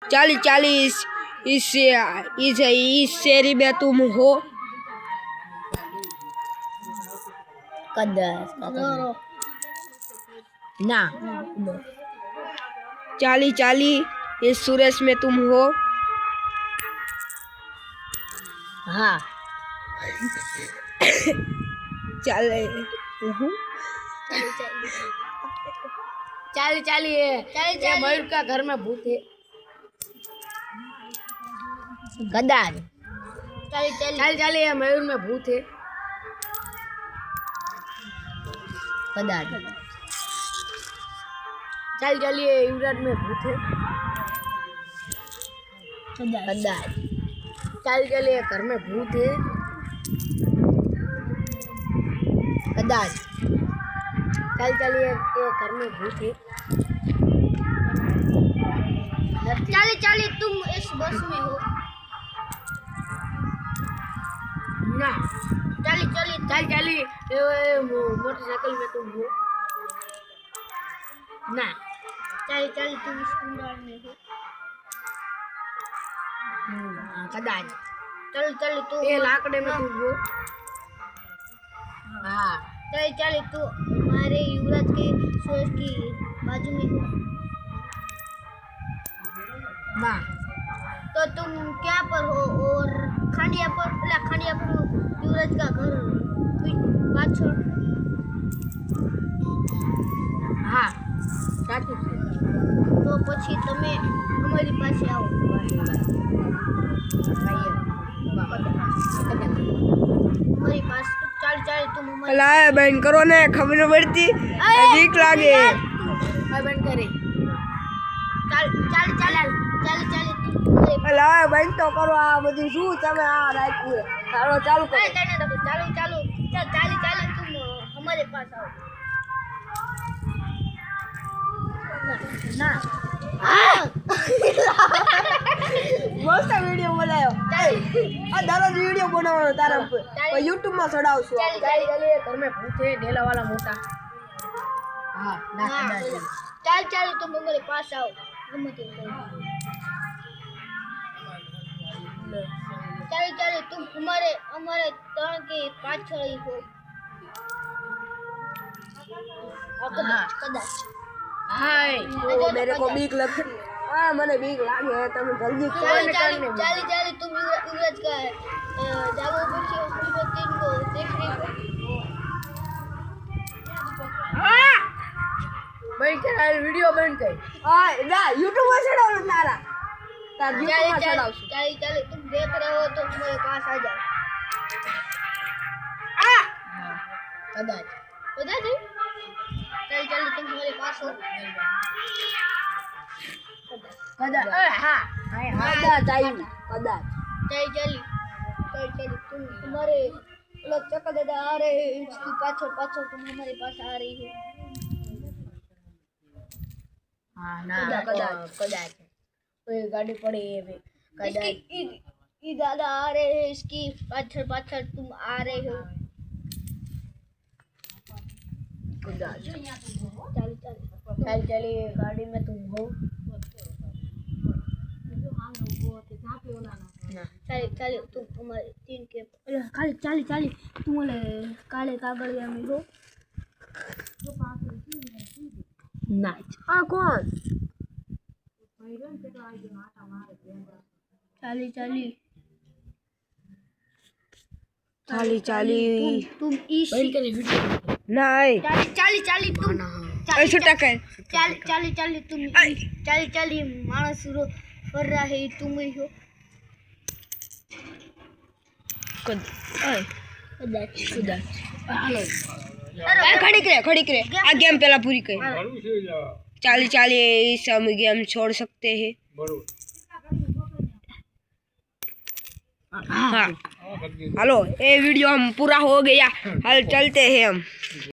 40 40 इस शेरी में तुम हो। ना 40 40 इस सुरेश में तुम हो। हाँ 40 ये मयूर का घर में भूत है। गद्दार 40 ये मयूर में भूत है। गद्दार 40 ये युवराज में भूत है। गद्दार 40 ये घर में भूत है। गद्दार 40 ये घर में भूत है। 40 तुम इस बस में हो। ना 40 मोटरसाइकिल में तुम हो। ना 40 तुम स्कूटर में हो। कदाच 40 तुम ये लाकड़े में तुम हो। हाँ 40 तू हमारे युवराज के सूरज की बाजू में हो। ना तो तुम क्या पर हो और खांडिया पर युवराज का घर पाछળ। हाँ साचું છે। તો પછી તમે અમારી પાસે આવો। અમારી પાસે 40 तुम हमारी अला बहन करो ने खबर न पड़ती ठीक लागे। भाई बंद करे 40 तुम हमारी अला बहन तो करो आ બધું શું તમે આ રાખ્યું છે ચાલો ચાલુ કરો। चालू 40 तुम हमारे पास आओ। ना મસ્ત વિડિયો બનાવ્યો આ દરરોજ વિડિયો બનાવવાનો તારા પર YouTube માં ચડાવશું। 40 घर में भूत है ढेला वाला मोटा। हाँ ना कदाच 40 तुम हमारे पास आओ। गम्मत 40 तुम हमारे तण के पाछળ ही हो। कदाच हाय ओ मेरे को बीक लग हां मने बीक लागे है તમે જલ્દી 40 तुम युवराज का जागो पीछे उसको 3 को देख रही हो। बंद कर वीडियो बंद कर। આ ના YouTube માં ચડાવવાનું તારા તાર YouTube માં ચડાવશું। 40 तुम देख रहे हो तो मेरे पास आ जाओ। कदाच बता दे 40 तुम हमारे पास हो। कदाच हाँ કદાચ આવી કદાચ 40 तुम हमारे लोग चक्कर दादा आ रहे हैं इसकी पाछળ तुम हमारे पास आ रही हो। हाँ ना कदाच कोई गाड़ी पड़ी है भी कदाच ये दादा आ रहे हैं इसकी पाछળ तुम आ रहे हो। कदाच 40 चलिए गाड़ी में तुम हो। ना 40 तुम हमारे 3 के खाली 40 तुम वाले काले कागड़िया में हो। ना આ કોણ 40 40 तुम इस बंद करे वीडियो। નહીં 40 तुम એ છૂટા કર 40 तुम 40 मानस फर रहा है तुम ही हो। कदाच હાલો ખડી કરે આ गेम पहला पूरी कर 40 इस हम गेम छोड़ सकते हैं। हाँ हेलो ये वीडियो हम पूरा हो गया। हल चलते हैं हम।